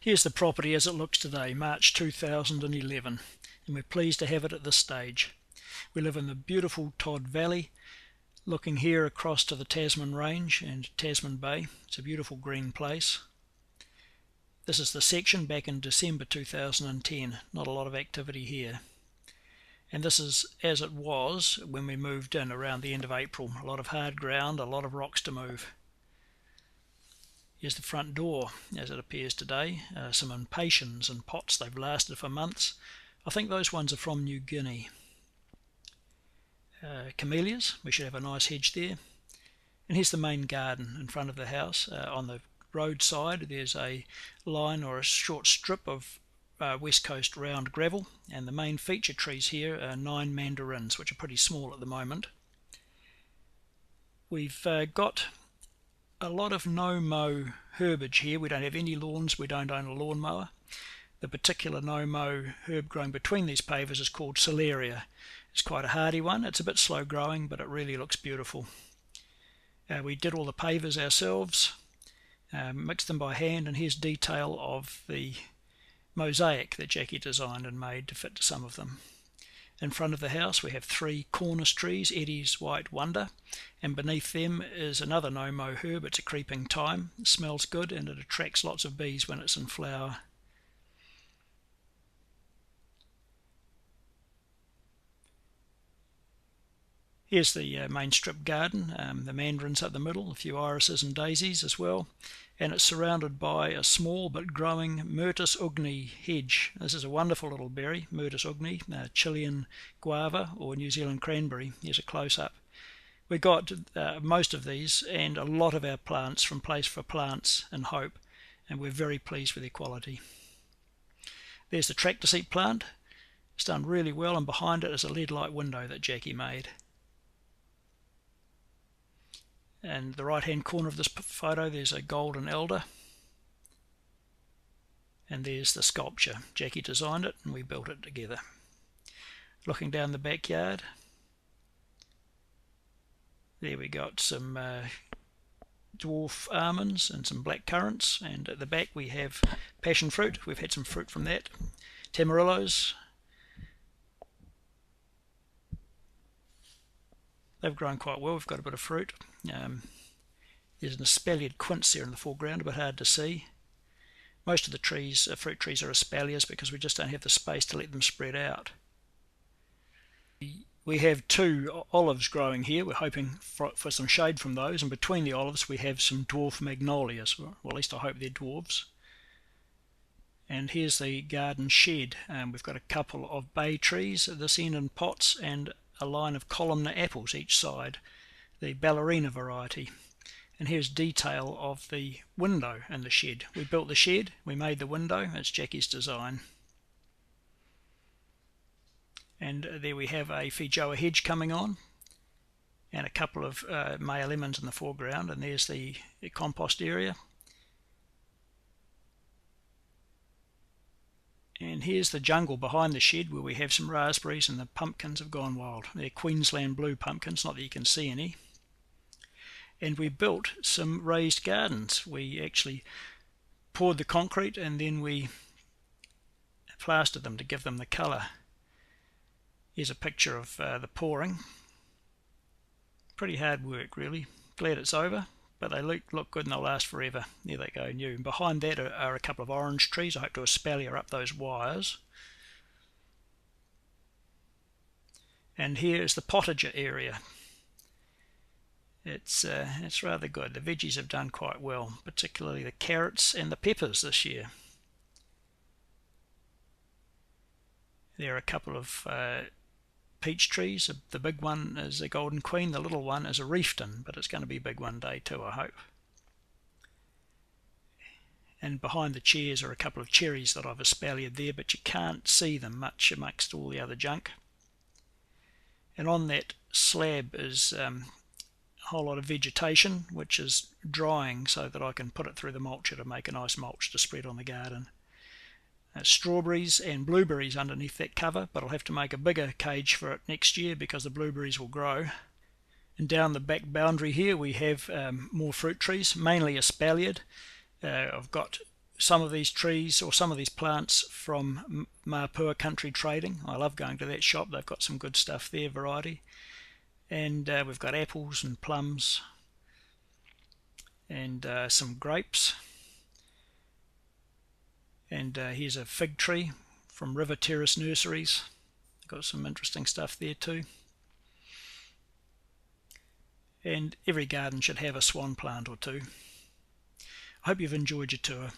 Here's the property as it looks today, March 2011, and we're pleased to have it at this stage. We live in the beautiful Todd Valley, looking here across to the Tasman Range and Tasman Bay. It's a beautiful green place. This is the section back in December 2010, not a lot of activity here. And this is as it was when we moved in around the end of April. A lot of hard ground, a lot of rocks to move. Here's the front door as it appears today. Some impatiens and pots, they've lasted for months. I think those ones are from New Guinea. Camellias, we should have a nice hedge there. And here's the main garden in front of the house. On the roadside there's a line or a short strip of west coast round gravel, and the main feature trees here are 9 mandarins, which are pretty small at the moment. We've got a lot of no-mow herbage here. We don't have any lawns, we don't own a lawnmower. The particular no-mow herb growing between these pavers is called Celeria. It's quite a hardy one. It's a bit slow growing, but it really looks beautiful. We did all the pavers ourselves, mixed them by hand, and here's detail of the mosaic that Jackie designed and made to fit to some of them. In front of the house we have 3 cornice trees, Eddie's White Wonder, and beneath them is another no-mow herb. It's a creeping thyme. It smells good and it attracts lots of bees when it's in flower. Here's the main strip garden, the mandarins up the middle, a few irises and daisies as well, and it's surrounded by a small but growing Myrtus ugni hedge. This is a wonderful little berry, Myrtus ugni, Chilean guava or New Zealand cranberry. Here's a close-up. We got most of these and a lot of our plants from Place for Plants in Hope, and we're very pleased with their quality. There's the tractor seat plant. It's done really well, and behind it is a lead light window that Jackie made. And the right hand corner of this photo there's a golden elder, and there's the sculpture. Jackie designed it and we built it together. Looking down the backyard, there we got some dwarf almonds and some black currants, and at the back we have passion fruit. We've had some fruit from that. Tamarillos. They've grown quite well. We've got a bit of fruit. There's an espaliered quince there in the foreground, a bit hard to see. Most of the trees, fruit trees, are espaliers because we just don't have the space to let them spread out. We have 2 olives growing here. We're hoping for some shade from those, and between the olives we have some dwarf magnolias. Well, at least I hope they're dwarves. And here's the garden shed. We've got a couple of bay trees at this end in pots, and a line of columnar apples each side, the ballerina variety. And here's detail of the window in the shed. We built the shed, we made the window. It's Jackie's design. And there we have a Feijoa hedge coming on, and a couple of Maya lemons in the foreground, and there's the compost area. And here's the jungle behind the shed where we have some raspberries, and the pumpkins have gone wild. They're Queensland blue pumpkins, not that you can see any. And we built some raised gardens. We actually poured the concrete and then we plastered them to give them the colour. Here's a picture of the pouring. Pretty hard work really. Glad it's over. But they look good and they'll last forever. There they go, new. And behind that are a couple of orange trees. I hope to espalier up those wires. And here is the potager area. It's rather good. The veggies have done quite well, particularly the carrots and the peppers this year. There are a couple of peach trees. The big one is a golden queen, the little one is a reefton, but it's going to be big one day too, I hope. And behind the chairs are a couple of cherries that I've espaliered there, but you can't see them much amongst all the other junk. And on that slab is a whole lot of vegetation which is drying so that I can put it through the mulcher to make a nice mulch to spread on the garden. Strawberries and blueberries underneath that cover, but I'll have to make a bigger cage for it next year because the blueberries will grow. And down the back boundary here we have more fruit trees, mainly espaliered. I've got some of these trees or some of these plants from Mapua Country Trading. I love going to that shop. They've got some good stuff there, variety. And we've got apples and plums and some grapes. And here's a fig tree from River Terrace Nurseries. Got some interesting stuff there too. And every garden should have a swan plant or two. I hope you've enjoyed your tour.